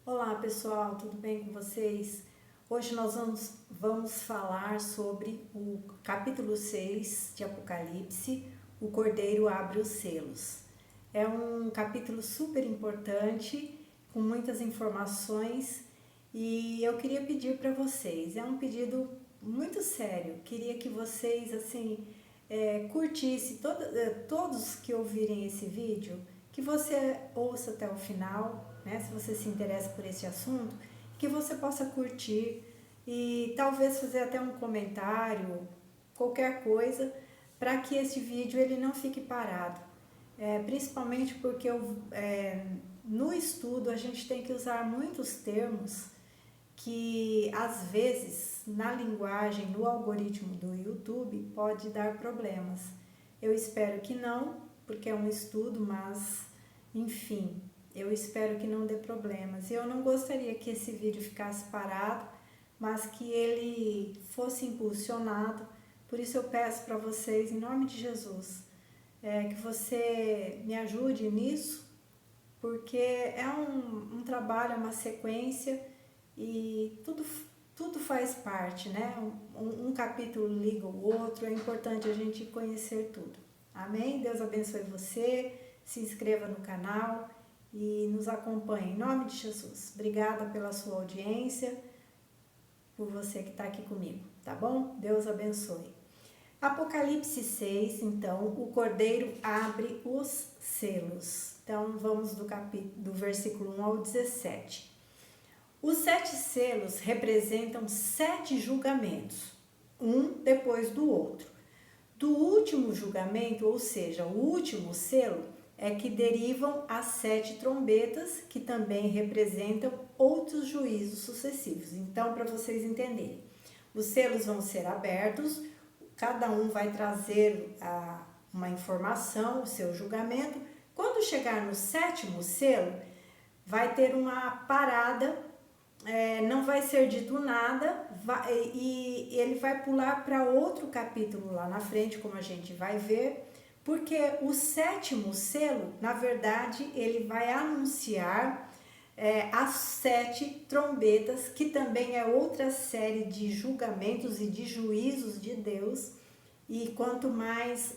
Olá pessoal, tudo bem com vocês? Hoje nós vamos falar sobre o capítulo 6 de Apocalipse, o Cordeiro abre os selos. É um capítulo super importante, com muitas informações, e eu queria pedir para vocês, é um pedido muito sério, queria que vocês curtissem, todos que ouvirem esse vídeo, que você ouça até o final, né? Se você se interessa por esse assunto, que você possa curtir e talvez fazer até um comentário, qualquer coisa, para que esse vídeo ele não fique parado. Principalmente porque no estudo a gente tem que usar muitos termos que às vezes na linguagem, no algoritmo do YouTube pode dar problemas. Eu espero que não, porque é um estudo, mas enfim, eu espero que não dê problemas. Eu não gostaria que esse vídeo ficasse parado, mas que ele fosse impulsionado. Por isso eu peço para vocês, em nome de Jesus, que você me ajude nisso, porque é um trabalho, é uma sequência e tudo faz parte, né? Um capítulo liga o outro, é importante a gente conhecer tudo. Amém? Deus abençoe você, se inscreva no canal e nos acompanhe em nome de Jesus. Obrigada pela sua audiência, por você que está aqui comigo, tá bom? Deus abençoe. Apocalipse 6, então, o Cordeiro abre os selos. Então, vamos do versículo 1 ao 17. Os 7 selos representam 7 julgamentos, um depois do outro. Do último julgamento, ou seja, o último selo, é que derivam as 7 trombetas, que também representam outros juízos sucessivos. Então, para vocês entenderem, os selos vão ser abertos, cada um vai trazer uma informação, o seu julgamento. Quando chegar no 7º selo, vai ter uma parada, não vai ser dito nada, e ele vai pular para outro capítulo lá na frente, como a gente vai ver, porque o 7º selo, na verdade, ele vai anunciar as 7 trombetas, que também é outra série de julgamentos e de juízos de Deus. E quanto mais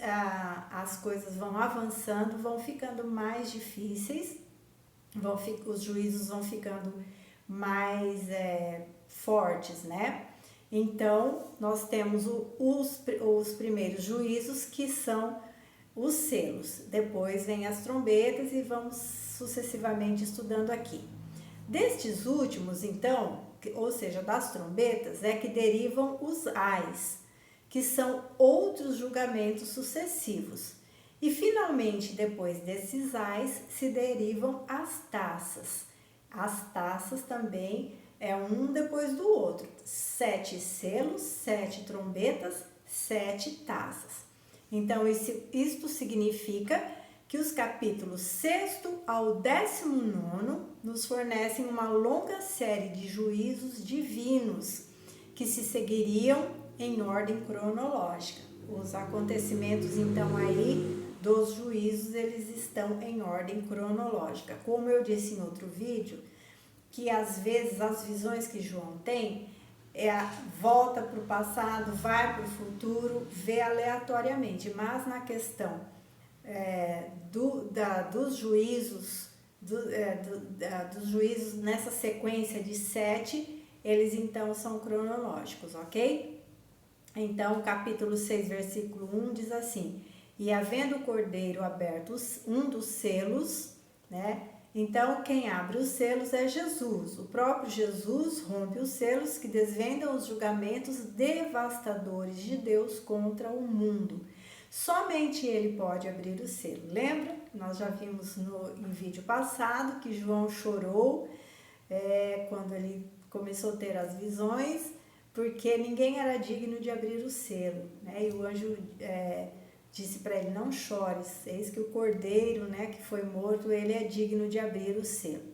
as coisas vão avançando, vão ficando mais difíceis, os juízos vão ficando mais fortes, né? Então, nós temos os primeiros juízos, que são os selos. Depois vem as trombetas e vamos sucessivamente estudando aqui. Destes últimos, então, ou seja, das trombetas, é que derivam os ais, que são outros julgamentos sucessivos. E finalmente, depois desses ais, se derivam as taças. As taças também é um depois do outro. 7 selos, 7 trombetas, 7 taças. Então, isto significa que os capítulos 6º ao 19º nos fornecem uma longa série de juízos divinos que se seguiriam em ordem cronológica. Os acontecimentos, então, aí dos juízos, eles estão em ordem cronológica. Como eu disse em outro vídeo, que às vezes as visões que João tem, volta para o passado, vai para o futuro, vê aleatoriamente, mas na questão dos juízos, dos juízos nessa sequência de 7, eles então são cronológicos, ok? Então, capítulo 6, versículo 1 diz assim: e havendo o cordeiro aberto um dos selos, né? Então, quem abre os selos é Jesus. O próprio Jesus rompe os selos que desvendam os julgamentos devastadores de Deus contra o mundo. Somente ele pode abrir o selo. Lembra? Nós já vimos em vídeo passado que João chorou quando ele começou a ter as visões, porque ninguém era digno de abrir o selo, né? E o anjo disse para ele: não chores, eis que o cordeiro, né, que foi morto, ele é digno de abrir o selo.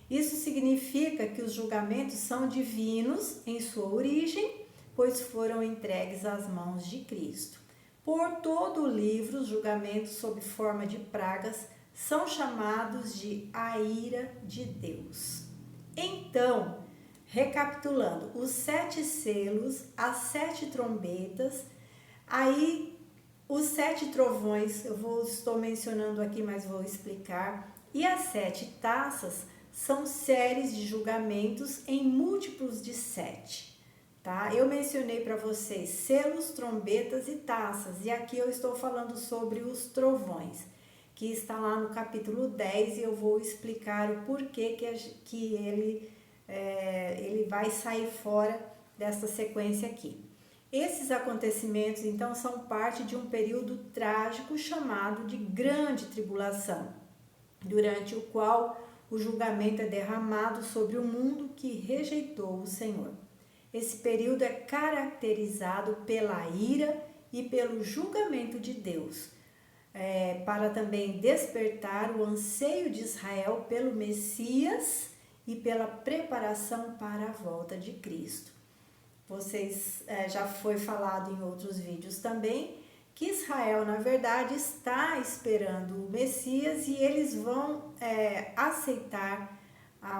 Isso significa que os julgamentos são divinos em sua origem, pois foram entregues às mãos de Cristo. Por todo o livro, os julgamentos sob forma de pragas são chamados de a ira de Deus. Então, recapitulando, os 7 selos, as 7 trombetas, aí os 7 trovões, estou mencionando aqui, mas vou explicar, e as 7 taças são séries de julgamentos em múltiplos de 7. Tá? Eu mencionei para vocês selos, trombetas e taças, e aqui eu estou falando sobre os trovões, que está lá no capítulo 10, e eu vou explicar o porquê que ele vai sair fora dessa sequência aqui. Esses acontecimentos, então, são parte de um período trágico chamado de Grande Tribulação, durante o qual o julgamento é derramado sobre o mundo que rejeitou o Senhor. Esse período é caracterizado pela ira e pelo julgamento de Deus, para também despertar o anseio de Israel pelo Messias e pela preparação para a volta de Cristo. Vocês já foi falado em outros vídeos também que Israel, na verdade, está esperando o Messias e eles vão aceitar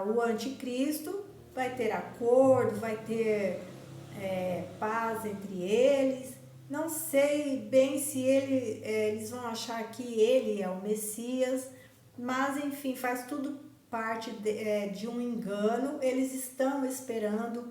o anticristo, vai ter acordo, vai ter paz entre eles. Não sei bem se eles vão achar que ele é o Messias, mas enfim, faz tudo parte de um engano. Eles estão esperando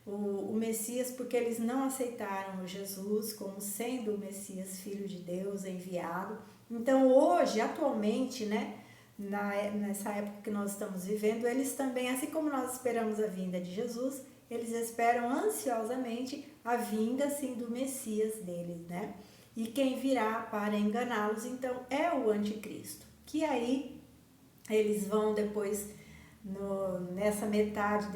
o Messias porque eles não aceitaram Jesus como sendo o Messias, Filho de Deus, enviado. Então hoje, atualmente, né, nessa época que nós estamos vivendo, eles também, assim como nós esperamos a vinda de Jesus, eles esperam ansiosamente a vinda, sim, do Messias deles, né? E quem virá para enganá-los, então, é o anticristo. Que aí eles vão depois, nessa metade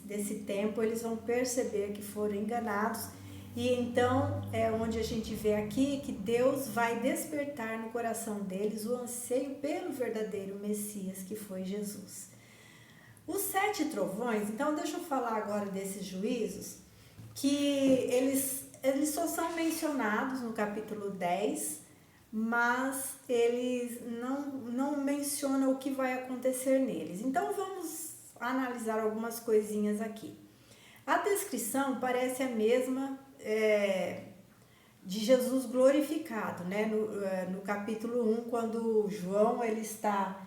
desse tempo, eles vão perceber que foram enganados. E então é onde a gente vê aqui que Deus vai despertar no coração deles o anseio pelo verdadeiro Messias, que foi Jesus. Os 7 trovões, então deixa eu falar agora desses juízos, que eles só são mencionados no capítulo 10, mas eles não mencionam o que vai acontecer neles. Então vamos analisar algumas coisinhas aqui. A descrição parece a mesma de Jesus glorificado, né? No capítulo 1, quando João ele está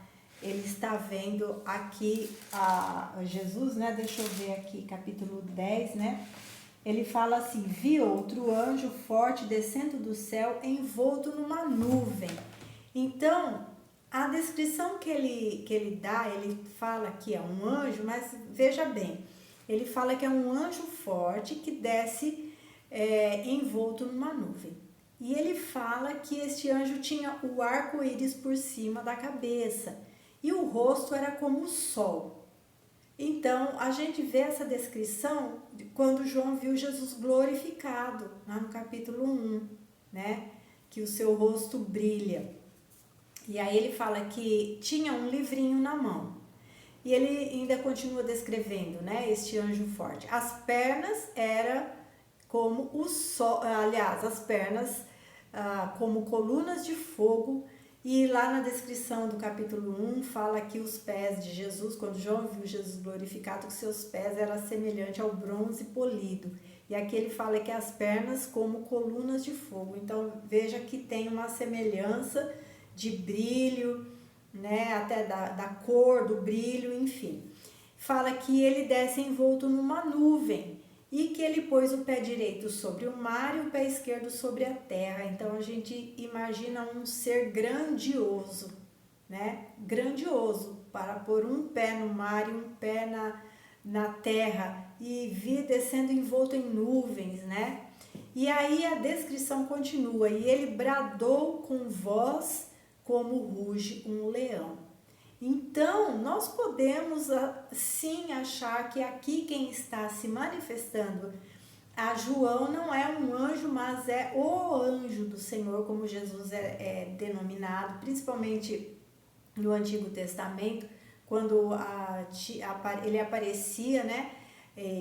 vendo aqui a Jesus, né? Deixa eu ver aqui, capítulo 10, né? Ele fala assim: vi outro anjo forte descendo do céu, envolto numa nuvem. Então, a descrição que ele dá, ele fala que é um anjo, mas veja bem, ele fala que é um anjo forte que desce envolto numa nuvem. E ele fala que este anjo tinha o arco-íris por cima da cabeça e o rosto era como o sol. Então, a gente vê essa descrição quando João viu Jesus glorificado, lá no capítulo 1, né? Que o seu rosto brilha. E aí ele fala que tinha um livrinho na mão. E ele ainda continua descrevendo, né? Este anjo forte. As pernas eram como o sol, aliás, as pernas como colunas de fogo. E lá na descrição do capítulo 1 fala que os pés de Jesus, quando João viu Jesus glorificado, que seus pés eram semelhantes ao bronze polido. E aqui ele fala que as pernas como colunas de fogo. Então veja que tem uma semelhança de brilho, né? Até da cor, do brilho, enfim. Fala que ele desce envolto numa nuvem e que ele pôs o pé direito sobre o mar e o pé esquerdo sobre a terra. Então a gente imagina um ser grandioso, né? Grandioso, para pôr um pé no mar e um pé na terra e vir descendo envolto em nuvens, né? E aí a descrição continua: e ele bradou com voz como ruge um leão. Então, nós podemos sim achar que aqui quem está se manifestando a João não é um anjo, mas é o anjo do Senhor, como Jesus é denominado, principalmente no Antigo Testamento, quando ele aparecia, né?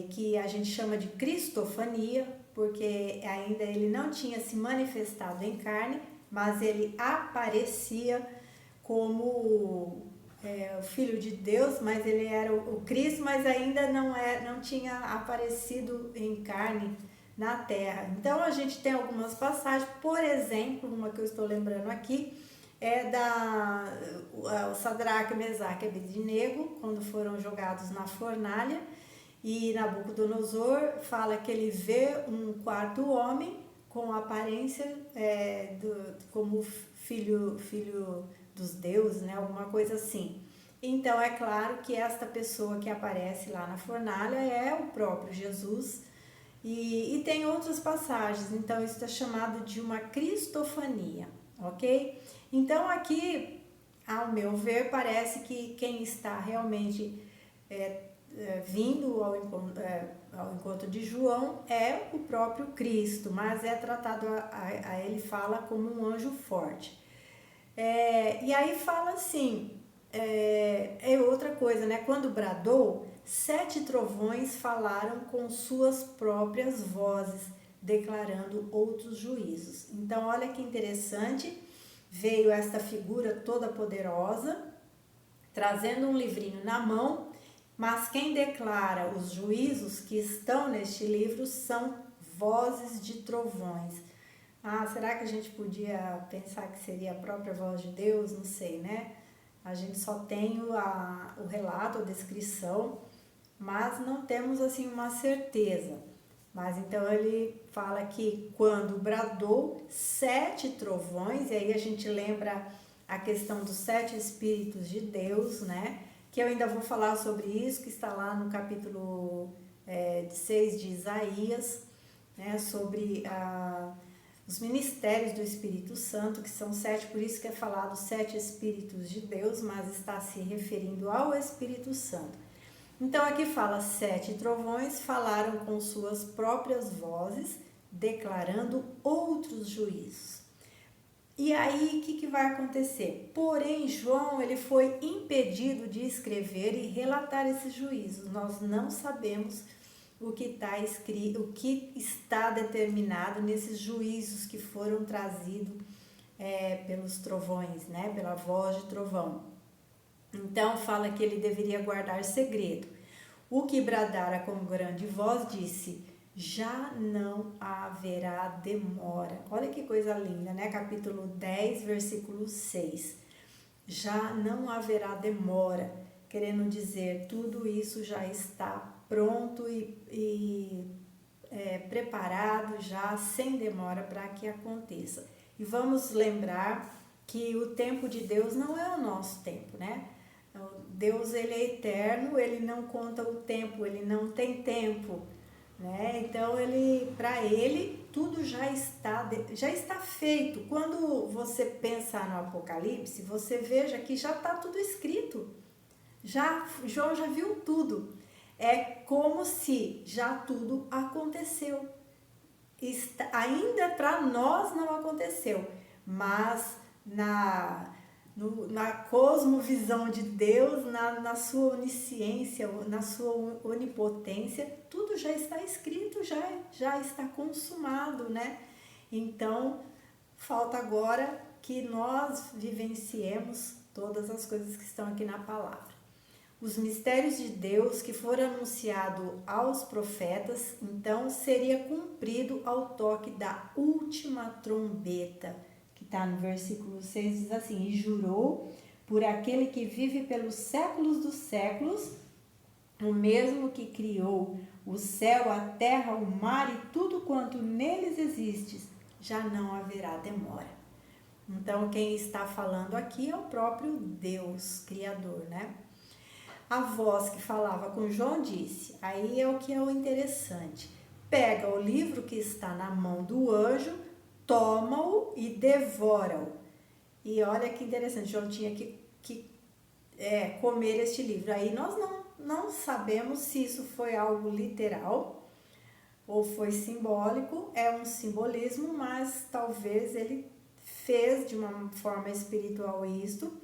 Que a gente chama de cristofania, porque ainda ele não tinha se manifestado em carne, mas ele aparecia como o Filho de Deus, mas ele era o Cristo, mas ainda não tinha aparecido em carne na terra. Então a gente tem algumas passagens, por exemplo, uma que eu estou lembrando aqui, é o Sadraque, Mesaque e Abednego, quando foram jogados na fornalha, e Nabucodonosor fala que ele vê um quarto homem com aparência como filho dos deuses, né? Alguma coisa assim. Então é claro que esta pessoa que aparece lá na fornalha é o próprio Jesus. E tem outras passagens, então isso é chamado de uma cristofania, ok? Então aqui, ao meu ver, parece que quem está realmente vindo ao encontro de João é o próprio Cristo, mas é tratado, ele fala como um anjo forte. E aí fala assim, outra coisa, né? Quando bradou, 7 trovões falaram com suas próprias vozes, declarando outros juízos. Então, olha que interessante, veio esta figura toda poderosa, trazendo um livrinho na mão, mas quem declara os juízos que estão neste livro são vozes de trovões. Será que a gente podia pensar que seria a própria voz de Deus? Não sei, né? A gente só tem o relato, a descrição, mas não temos assim uma certeza. Mas então ele fala que quando bradou 7 trovões, e aí a gente lembra a questão dos 7 Espíritos de Deus, né? Que eu ainda vou falar sobre isso, que está lá no capítulo 6 de Isaías, né? Sobre os ministérios do Espírito Santo, que são 7, por isso que é falado 7 Espíritos de Deus, mas está se referindo ao Espírito Santo. Então aqui fala, 7 trovões falaram com suas próprias vozes, declarando outros juízos. E aí o que vai acontecer? Porém, João ele foi impedido de escrever e relatar esses juízos. Nós não sabemos o que está escrito, o que está determinado nesses juízos que foram trazidos pelos trovões, né? Pela voz de trovão. Então fala que ele deveria guardar segredo. O que bradara com grande voz disse: já não haverá demora. Olha que coisa linda, né? Capítulo 10, versículo 6. Já não haverá demora, querendo dizer, tudo isso já está pronto e preparado já, sem demora, para que aconteça. E vamos lembrar que o tempo de Deus não é o nosso tempo, né? Deus, ele é eterno, ele não conta o tempo, ele não tem tempo, né? Então, para ele, tudo já está feito. Quando você pensar no Apocalipse, você veja que já está tudo escrito. João já viu tudo. É como se já tudo aconteceu. Ainda para nós não aconteceu, mas na cosmovisão de Deus, na sua onisciência, na sua onipotência, tudo já está escrito, já está consumado, né? Então, falta agora que nós vivenciemos todas as coisas que estão aqui na palavra. Os mistérios de Deus que foram anunciados aos profetas, então seria cumprido ao toque da última trombeta, que está no versículo 6, diz assim: e jurou por aquele que vive pelos séculos dos séculos, o mesmo que criou o céu, a terra, o mar e tudo quanto neles existe, já não haverá demora. Então, quem está falando aqui é o próprio Deus, Criador, né? A voz que falava com João disse, aí é o que é o interessante, pega o livro que está na mão do anjo, toma-o e devora-o. E olha que interessante, João tinha que comer este livro. Aí nós não sabemos se isso foi algo literal ou foi simbólico, é um simbolismo, mas talvez ele fez de uma forma espiritual isto,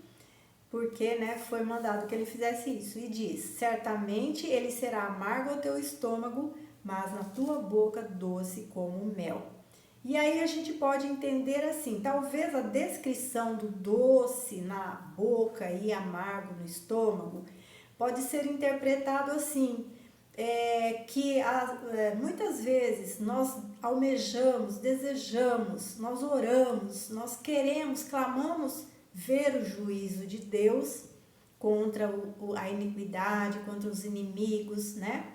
porque, né, foi mandado que ele fizesse isso. E diz, certamente ele será amargo ao teu estômago, mas na tua boca doce como mel. E aí a gente pode entender assim, talvez a descrição do doce na boca e amargo no estômago pode ser interpretado assim, muitas vezes nós almejamos, desejamos, nós oramos, nós queremos, clamamos ver o juízo de Deus contra a iniquidade, contra os inimigos, né?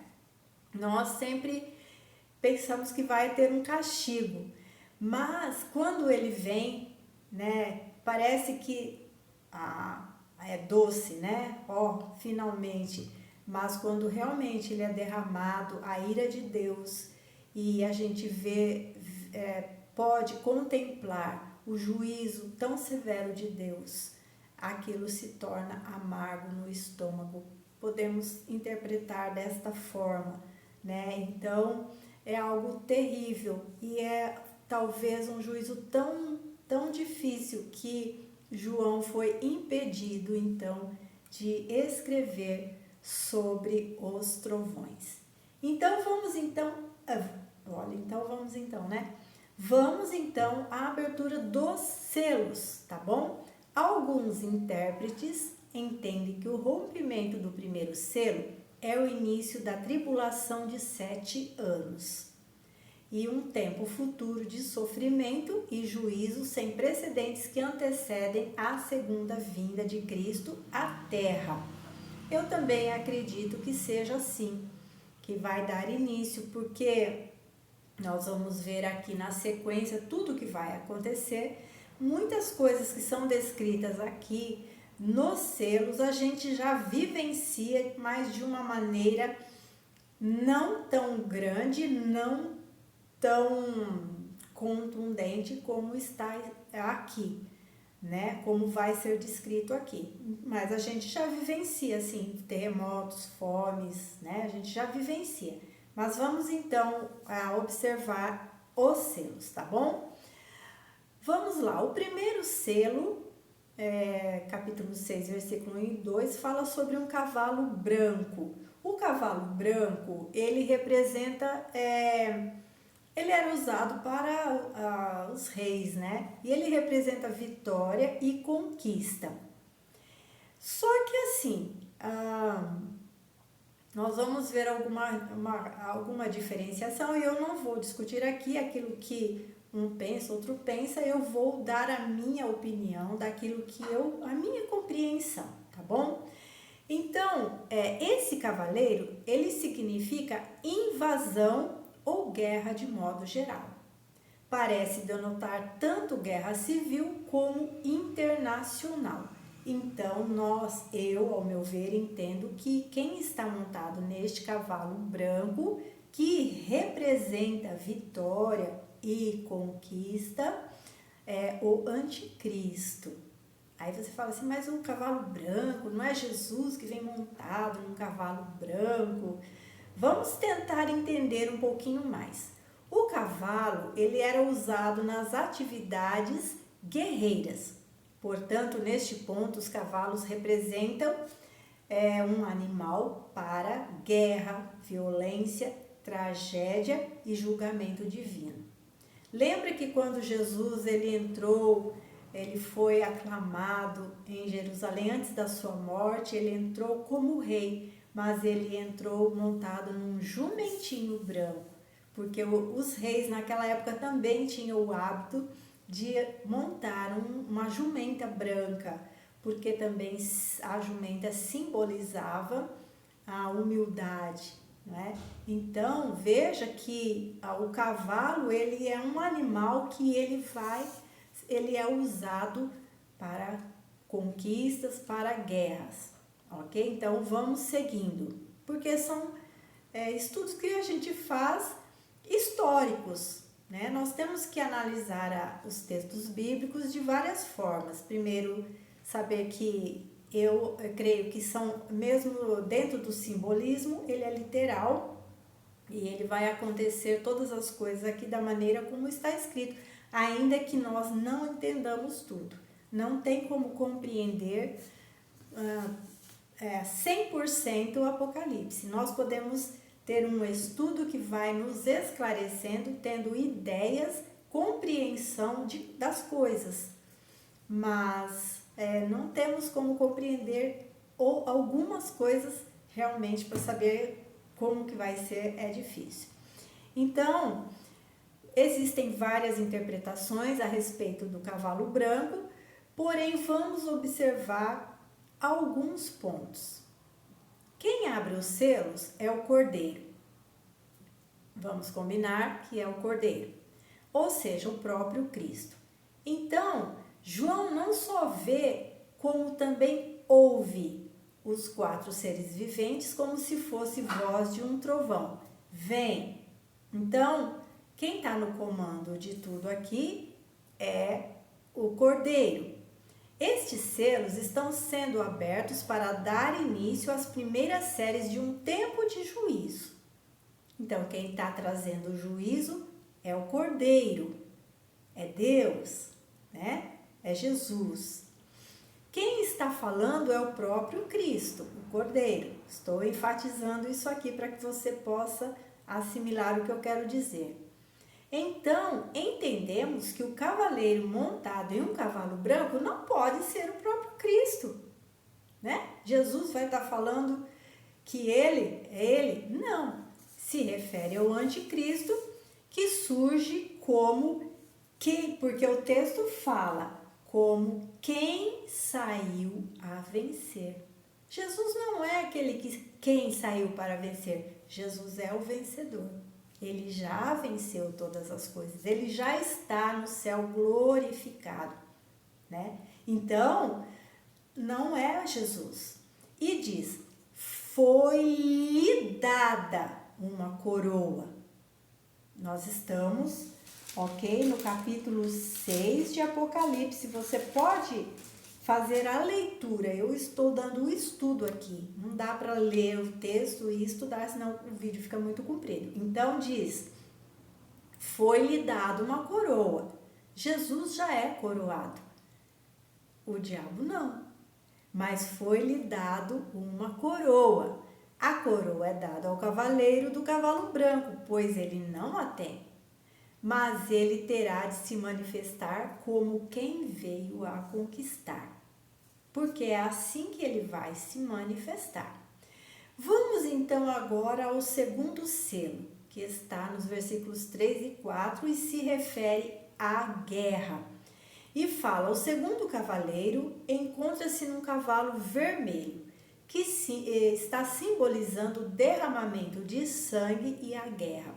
Nós sempre pensamos que vai ter um castigo, mas quando ele vem, né, parece que é doce, né? Ó, finalmente. Mas quando realmente ele é derramado, a ira de Deus, e a gente pode contemplar o juízo tão severo de Deus, aquilo se torna amargo no estômago. Podemos interpretar desta forma, né? Então, é algo terrível e é talvez um juízo tão difícil que João foi impedido, então, de escrever sobre os trovões. Então, vamos então, né? Vamos então à abertura dos selos, tá bom? Alguns intérpretes entendem que o rompimento do primeiro selo é o início da tribulação de 7 anos e um tempo futuro de sofrimento e juízo sem precedentes que antecedem a segunda vinda de Cristo à Terra. Eu também acredito que seja assim, que vai dar início, porque nós vamos ver aqui na sequência tudo que vai acontecer. Muitas coisas que são descritas aqui nos selos a gente já vivencia, mas de uma maneira não tão grande, não tão contundente como está aqui, né? Como vai ser descrito aqui. Mas a gente já vivencia, assim, terremotos, fomes, né? A gente já vivencia. Mas vamos então observar os selos, tá bom? Vamos lá, o primeiro selo, capítulo 6, versículo 1 e 2, fala sobre um cavalo branco. O cavalo branco, ele representa, ele era usado para os reis, né? E ele representa vitória e conquista. Só que assim, nós vamos ver alguma diferenciação e eu não vou discutir aqui aquilo que um pensa, outro pensa, eu vou dar a minha opinião daquilo que a minha compreensão, tá bom? Então, esse cavaleiro, ele significa invasão ou guerra de modo geral. Parece denotar tanto guerra civil como internacional. Então, ao meu ver, entendo que quem está montado neste cavalo branco, que representa vitória e conquista, é o anticristo. Aí você fala assim, mas um cavalo branco, não é Jesus que vem montado num cavalo branco? Vamos tentar entender um pouquinho mais. O cavalo, ele era usado nas atividades guerreiras. Portanto, neste ponto, os cavalos representam um animal para guerra, violência, tragédia e julgamento divino. Lembra que quando Jesus ele foi aclamado em Jerusalém antes da sua morte, ele entrou como rei, mas ele entrou montado num jumentinho branco, porque os reis naquela época também tinham o hábito de montar uma jumenta branca, porque também a jumenta simbolizava a humildade, né? Então, veja que o cavalo, ele é um animal que ele é usado para conquistas, para guerras, ok? Então, vamos seguindo, porque são estudos que a gente faz históricos, né? Nós temos que analisar os textos bíblicos de várias formas. Primeiro, saber que eu creio que são, mesmo dentro do simbolismo, ele é literal e ele vai acontecer todas as coisas aqui da maneira como está escrito, ainda que nós não entendamos tudo. Não tem como compreender 100% o Apocalipse. Nós podemos ter um estudo que vai nos esclarecendo, tendo ideias compreensão das coisas, mas não temos como compreender algumas coisas realmente para saber como que vai ser, é difícil. Então, existem várias interpretações a respeito do cavalo branco, porém vamos observar alguns pontos. Quem abre os selos é o cordeiro. Vamos combinar que é o cordeiro, ou seja, o próprio Cristo. Então, João não só vê, como também ouve os 4 seres viventes como se fosse voz de um trovão. Vem! Então, quem está no comando de tudo aqui é o cordeiro. Estes selos estão sendo abertos para dar início às primeiras séries de um tempo de juízo. Então, quem está trazendo o juízo é o cordeiro, é Deus, né? É Jesus. Quem está falando é o próprio Cristo, o cordeiro. Estou enfatizando isso aqui para que você possa assimilar o que eu quero dizer. Então, entendemos que o cavaleiro montado em um cavalo branco não pode ser o próprio Cristo, né? Jesus vai estar falando que ele é ele? Não. Se refere ao anticristo que surge como quem, porque o texto fala como quem saiu a vencer. Jesus não é aquele quem saiu para vencer. Jesus é o vencedor. Ele já venceu todas as coisas. Ele já está no céu glorificado, né? Então, não é Jesus. E diz, foi-lhe dada uma coroa. Nós estamos, ok, no capítulo 6 de Apocalipse. Você pode fazer a leitura. Eu estou dando o estudo aqui. Não dá para ler o texto e estudar, senão o vídeo fica muito comprido. Então diz, foi-lhe dado uma coroa. Jesus já é coroado. O diabo não. Mas foi-lhe dado uma coroa. A coroa é dada ao cavaleiro do cavalo branco, pois ele não a tem. Mas ele terá de se manifestar como quem veio a conquistar, porque é assim que ele vai se manifestar. Vamos então agora ao segundo selo, que está nos versículos 3 e 4 e se refere à guerra. E fala, o segundo cavaleiro encontra-se num cavalo vermelho, que está simbolizando o derramamento de sangue e a guerra.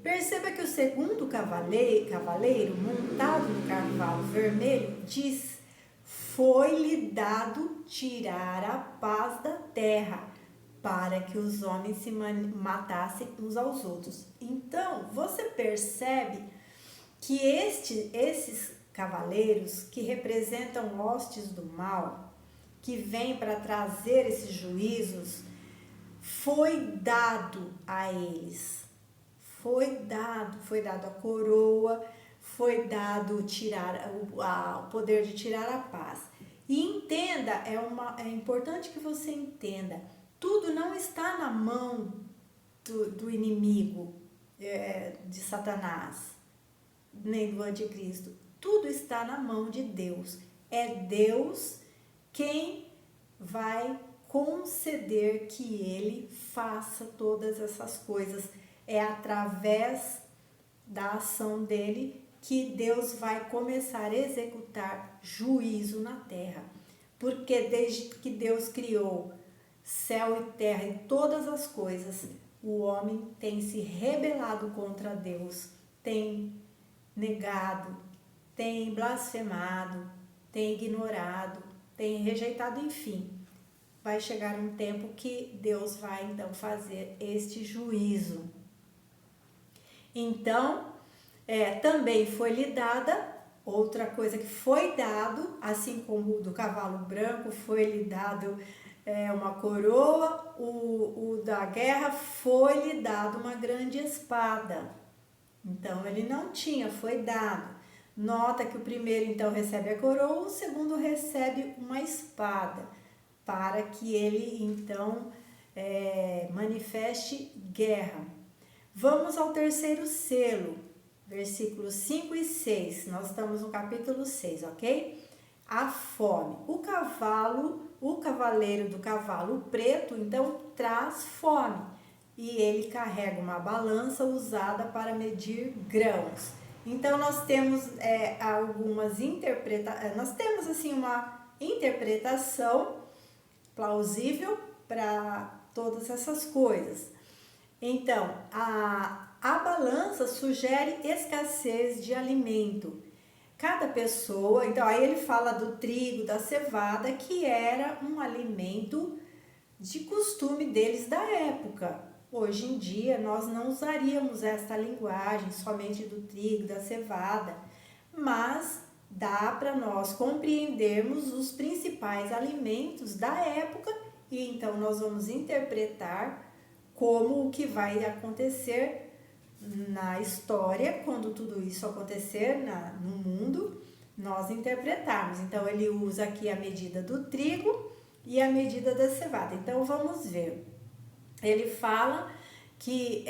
Perceba que o segundo cavaleiro montado no cavalo vermelho diz, foi-lhe dado tirar a paz da terra, para que os homens se matassem uns aos outros. Então, você percebe que esses cavaleiros que representam hostes do mal, que vêm para trazer esses juízos, foi dado a eles. Foi dado a coroa, foi dado o poder de tirar a paz. E entenda, é importante que você entenda, tudo não está na mão do inimigo, de Satanás, nem do anticristo. Tudo está na mão de Deus. É Deus quem vai conceder que ele faça todas essas coisas. É através da ação dele que Deus vai começar a executar juízo na terra. Porque desde que Deus criou céu e terra e todas as coisas, o homem tem se rebelado contra Deus, tem negado, tem blasfemado, tem ignorado, tem rejeitado, enfim. Vai chegar um tempo que Deus vai então fazer este juízo. Então, também foi-lhe dada, outra coisa que foi dado, assim como o do cavalo branco, foi-lhe dado uma coroa, o da guerra foi-lhe dado uma grande espada. Então, ele não tinha, foi dado. Nota que o primeiro, então, recebe a coroa, o segundo recebe uma espada, para que ele, então, manifeste guerra. Vamos ao terceiro selo, versículos 5 e 6. Nós estamos no capítulo 6, ok? A fome. O cavaleiro do cavalo preto, então, traz fome. E ele carrega uma balança usada para medir grãos. Então, nós temos nós temos assim uma interpretação plausível para todas essas coisas. Então, a balança sugere escassez de alimento. Cada pessoa, então aí ele fala do trigo, da cevada, que era um alimento de costume deles da época. Hoje em dia nós não usaríamos esta linguagem somente do trigo, da cevada, mas dá para nós compreendermos os principais alimentos da época e então nós vamos interpretar como o que vai acontecer na história, quando tudo isso acontecer no mundo, nós interpretarmos. Então, ele usa aqui a medida do trigo e a medida da cevada. Então, vamos ver. Ele fala que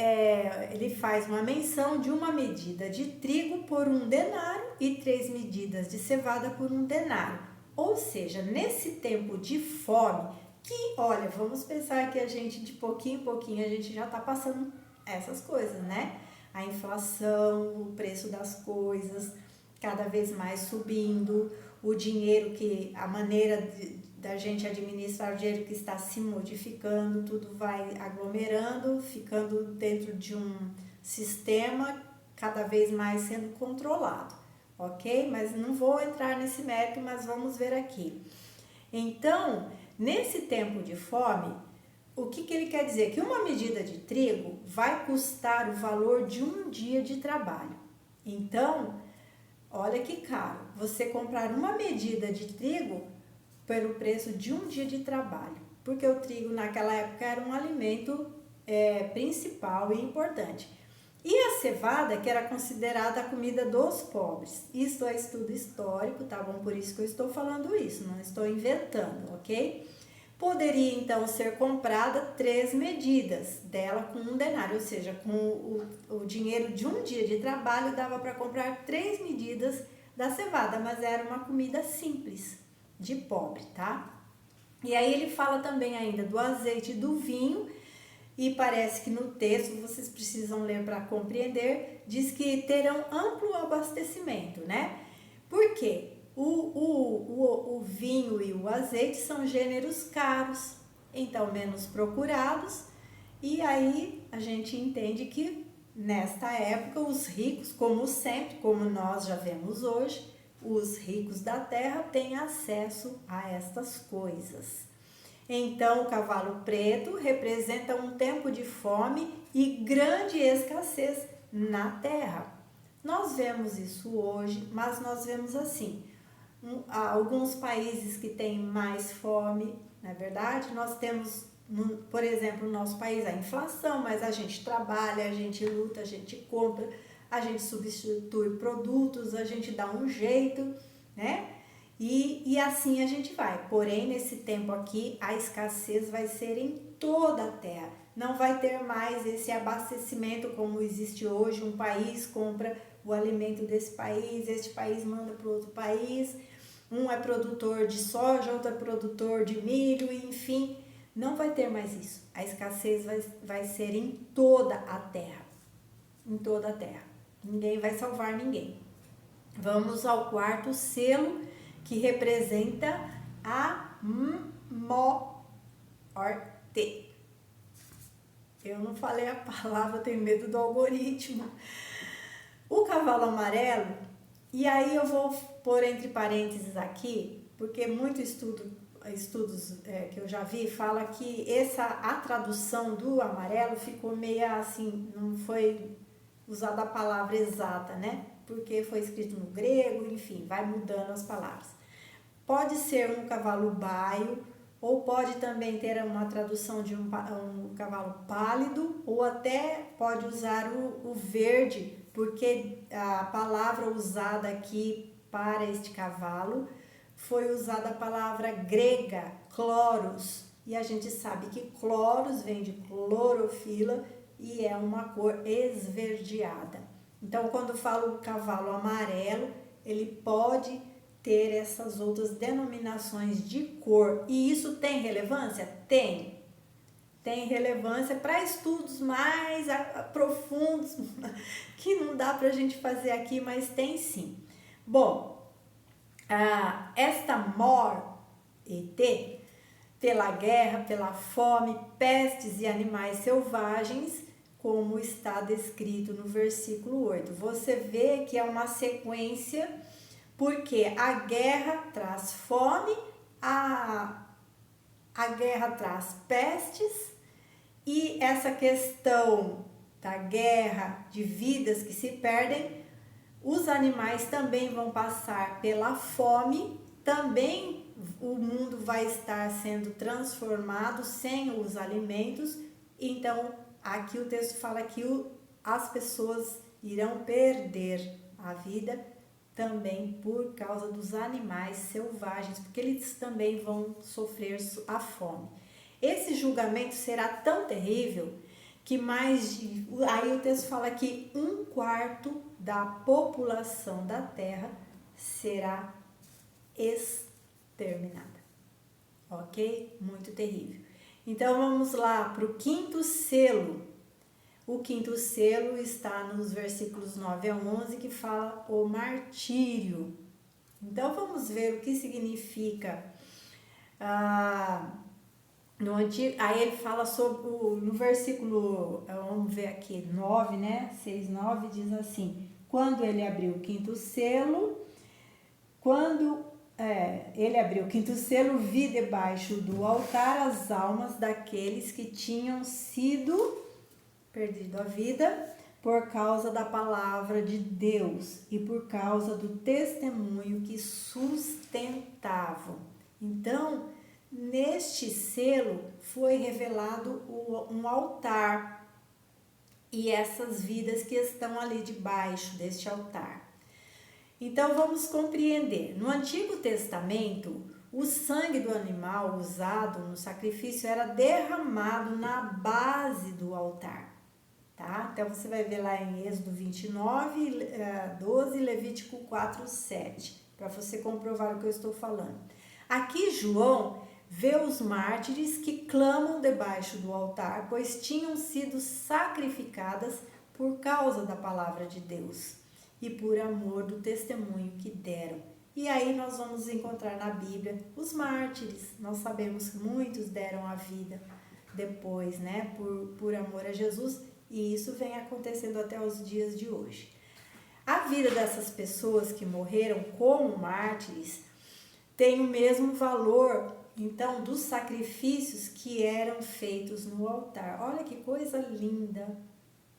ele faz uma menção de uma medida de trigo por 1 denário e 3 medidas de cevada por 1 denário. Ou seja, nesse tempo de fome, que, olha, vamos pensar que a gente, de pouquinho em pouquinho, a gente já está passando essas coisas, né? A inflação, o preço das coisas cada vez mais subindo, o dinheiro a maneira da gente administrar o dinheiro que está se modificando, tudo vai aglomerando, ficando dentro de um sistema cada vez mais sendo controlado, ok? Mas não vou entrar nesse mérito, mas vamos ver aqui. Então, nesse tempo de fome, o que ele quer dizer? Que uma medida de trigo vai custar o valor de 1 dia de trabalho. Então, olha que caro, você comprar uma medida de trigo pelo preço de 1 dia de trabalho. Porque o trigo naquela época era um alimento principal e importante. E a cevada, que era considerada a comida dos pobres. Isso é estudo histórico, tá bom? Por isso que eu estou falando isso, não estou inventando, ok? Poderia então ser comprada 3 medidas dela com 1 denário, ou seja, com o dinheiro de 1 dia de trabalho dava para comprar 3 medidas da cevada, mas era uma comida simples, de pobre, tá? E aí ele fala também ainda do azeite e do vinho, e parece que no texto, vocês precisam ler para compreender, diz que terão amplo abastecimento, né? Por quê? O vinho e o azeite são gêneros caros, então menos procurados, e aí a gente entende que nesta época os ricos, como sempre, como nós já vemos hoje, os ricos da terra têm acesso a estas coisas. Então o cavalo preto representa um tempo de fome e grande escassez na terra. Nós vemos isso hoje, mas nós vemos assim, alguns países que têm mais fome, não é verdade? Nós temos, por exemplo, no nosso país a inflação, mas a gente trabalha, a gente luta, a gente compra, a gente substitui produtos, a gente dá um jeito, né? E assim a gente vai. Porém, nesse tempo aqui, a escassez vai ser em toda a terra. Não vai ter mais esse abastecimento como existe hoje. Um país compra o alimento desse país, este país manda para outro país. Um é produtor de soja, outro é produtor de milho, enfim. Não vai ter mais isso. A escassez vai ser em toda a terra. Em toda a terra. Ninguém vai salvar ninguém. Vamos ao 4º selo, que representa a morte. Eu não falei a palavra, tenho medo do algoritmo. O cavalo amarelo, e aí eu vou pôr entre parênteses aqui, porque estudos que eu já vi fala que a tradução do amarelo ficou meio assim, não foi usada a palavra exata, né? Porque foi escrito no grego, enfim, vai mudando as palavras. Pode ser um cavalo baio, ou pode também ter uma tradução de um cavalo pálido, ou até pode usar o verde, porque a palavra usada aqui para este cavalo foi usada a palavra grega, chloros, e a gente sabe que chloros vem de clorofila e é uma cor esverdeada. Então, quando eu falo cavalo amarelo, ele pode ter essas outras denominações de cor. E isso tem relevância? Tem. Tem relevância para estudos mais profundos, que não dá para a gente fazer aqui, mas tem sim. Bom, esta morte, pela guerra, pela fome, pestes e animais selvagens, como está descrito no versículo 8. Você vê que é uma sequência, porque a guerra traz fome, a guerra traz pestes, e essa questão da guerra, de vidas que se perdem, os animais também vão passar pela fome, também o mundo vai estar sendo transformado sem os alimentos. Então, aqui o texto fala que as pessoas irão perder a vida também por causa dos animais selvagens, porque eles também vão sofrer a fome. Esse julgamento será tão terrível que aí o texto fala que 1/4 da população da terra será exterminada. Ok? Muito terrível. Então vamos lá para o 5º selo. O 5º selo está nos versículos 9 a 11, que fala o martírio. Então vamos ver o que significa no antigo. Aí ele fala sobre no versículo, vamos ver aqui, 9, né? 6, 9, diz assim: quando ele abriu o 5º selo, vi debaixo do altar as almas daqueles que tinham perdido a vida por causa da palavra de Deus e por causa do testemunho que sustentavam. Então, neste selo foi revelado um altar e essas vidas que estão ali debaixo deste altar. Então vamos compreender. No Antigo Testamento, o sangue do animal usado no sacrifício era derramado na base do altar. Tá? Então você vai ver lá em Êxodo 29, 12 e Levítico 4, 7, para você comprovar o que eu estou falando. Aqui João vê os mártires que clamam debaixo do altar, pois tinham sido sacrificadas por causa da palavra de Deus e por amor do testemunho que deram. E aí nós vamos encontrar na Bíblia os mártires. Nós sabemos que muitos deram a vida depois, né, por amor a Jesus, e isso vem acontecendo até os dias de hoje. A vida dessas pessoas que morreram como mártires tem o mesmo valor, então, dos sacrifícios que eram feitos no altar. Olha que coisa linda,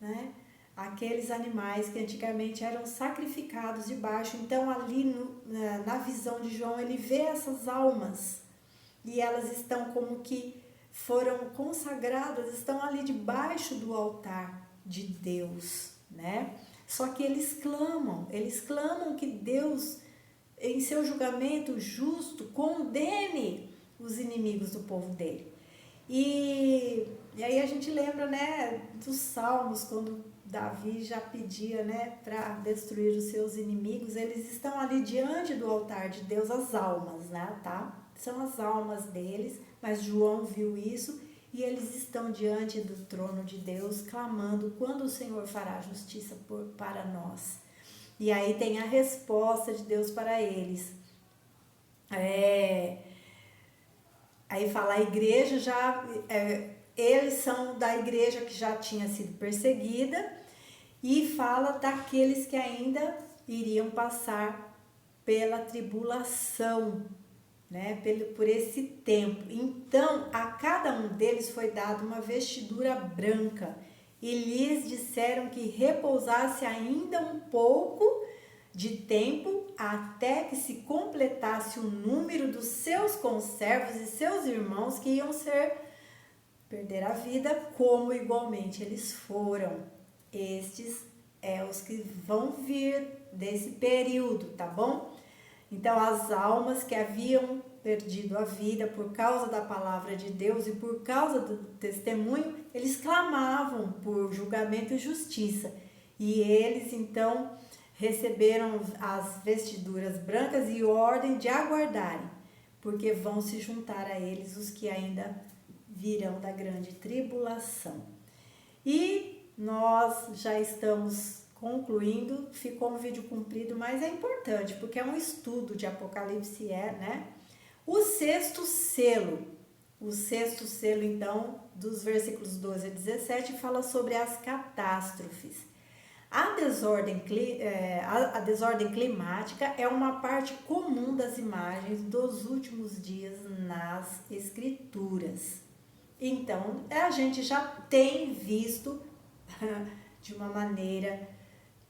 né? Aqueles animais que antigamente eram sacrificados debaixo. Então, ali na visão de João, ele vê essas almas e elas estão como que foram consagradas, estão ali debaixo do altar de Deus, né? Só que eles clamam que Deus, em seu julgamento justo, condene os inimigos do povo dele. E aí a gente lembra, né, dos Salmos, quando Davi já pedia, né, para destruir os seus inimigos. Eles estão ali diante do altar de Deus, as almas, né, tá? São as almas deles, mas João viu isso e eles estão diante do trono de Deus, clamando quando o Senhor fará justiça para nós. E aí tem a resposta de Deus para eles. Aí fala, a igreja eles são da igreja que já tinha sido perseguida, e fala daqueles que ainda iriam passar pela tribulação, né, por esse tempo. Então, a cada um deles foi dada uma vestidura branca, e lhes disseram que repousasse ainda um pouco de tempo, até que se completasse o número dos seus conservos e seus irmãos que iam perder a vida, como igualmente eles foram. Estes os que vão vir desse período, tá bom? Então, as almas que haviam perdido a vida por causa da palavra de Deus e por causa do testemunho, eles clamavam por julgamento e justiça. E eles então receberam as vestiduras brancas e ordem de aguardarem, porque vão se juntar a eles os que ainda virão da grande tribulação. E nós já estamos concluindo, ficou um vídeo comprido, mas é importante, porque é um estudo de Apocalipse, né? O sexto selo, então, dos versículos 12 a 17, fala sobre as catástrofes. A desordem climática é uma parte comum das imagens dos últimos dias nas escrituras. Então, a gente já tem visto de uma maneira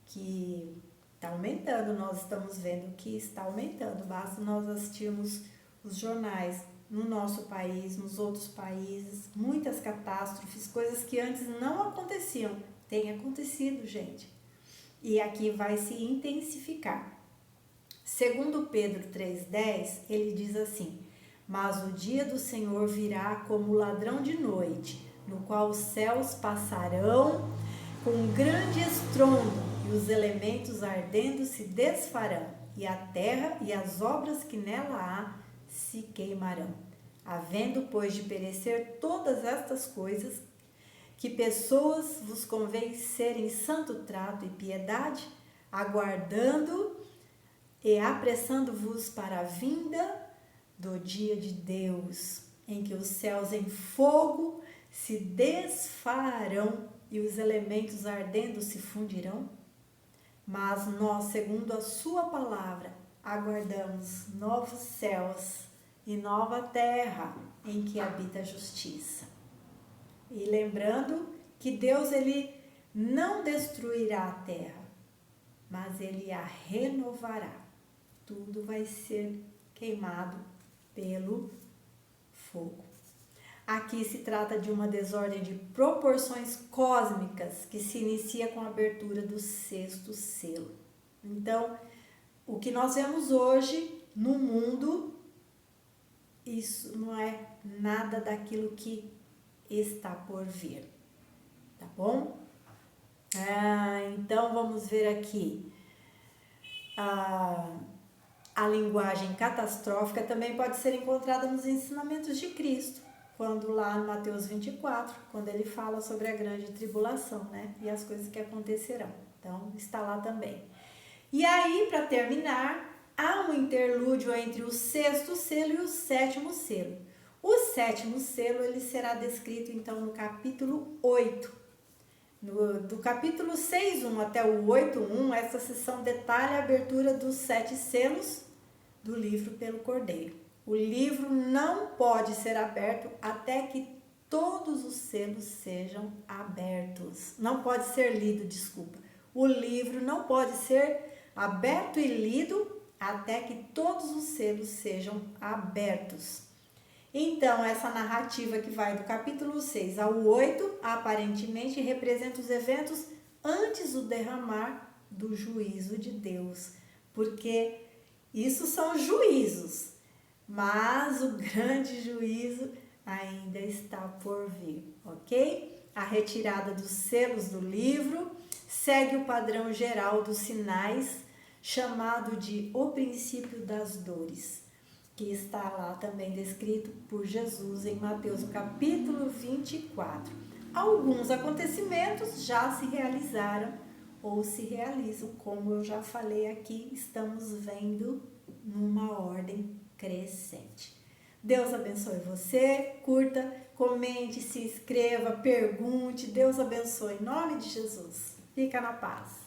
que está aumentando, nós estamos vendo que está aumentando, basta nós assistirmos os jornais no nosso país, nos outros países, muitas catástrofes, coisas que antes não aconteciam, tem acontecido, gente, e aqui vai se intensificar. Segundo Pedro 3,10, ele diz assim: mas o dia do Senhor virá como ladrão de noite, no qual os céus passarão com um grande estrondo, e os elementos ardendo se desfarão, e a terra e as obras que nela há se queimarão. Havendo, pois, de perecer todas estas coisas, que pessoas vos convém serem santo trato e piedade, aguardando e apressando-vos para a vinda do dia de Deus, em que os céus em fogo se desfarão e os elementos ardendo se fundirão. Mas nós, segundo a sua palavra, aguardamos novos céus e nova terra em que habita a justiça. E lembrando que Deus, ele não destruirá a terra, mas ele a renovará. Tudo vai ser queimado pelo fogo. Aqui se trata de uma desordem de proporções cósmicas que se inicia com a abertura do sexto selo. Então, o que nós vemos hoje no mundo, isso não é nada daquilo que está por vir, tá bom? Então, vamos ver aqui. A linguagem catastrófica também pode ser encontrada nos ensinamentos de Cristo, quando lá em Mateus 24, quando ele fala sobre a grande tribulação, né? E as coisas que acontecerão. Então, está lá também. E aí, para terminar, há um interlúdio entre o sexto selo e o sétimo selo. O sétimo selo, ele será descrito, então, no capítulo 8. Do capítulo 6.1 até o 8.1, essa seção detalha a abertura dos 7 selos do livro pelo Cordeiro. O livro não pode ser aberto até que todos os selos sejam abertos. Não pode ser lido, desculpa. O livro não pode ser aberto e lido até que todos os selos sejam abertos. Então, essa narrativa que vai do capítulo 6 ao 8, aparentemente representa os eventos antes do derramar do juízo de Deus, porque isso são juízos, mas o grande juízo ainda está por vir, ok? A retirada dos selos do livro segue o padrão geral dos sinais, chamado de o princípio das dores, que está lá também descrito por Jesus em Mateus capítulo 24. Alguns acontecimentos já se realizaram ou se realizam, como eu já falei aqui, estamos vendo numa ordem crescente. Deus abençoe você, curta, comente, se inscreva, pergunte, Deus abençoe, em nome de Jesus. Fica na paz.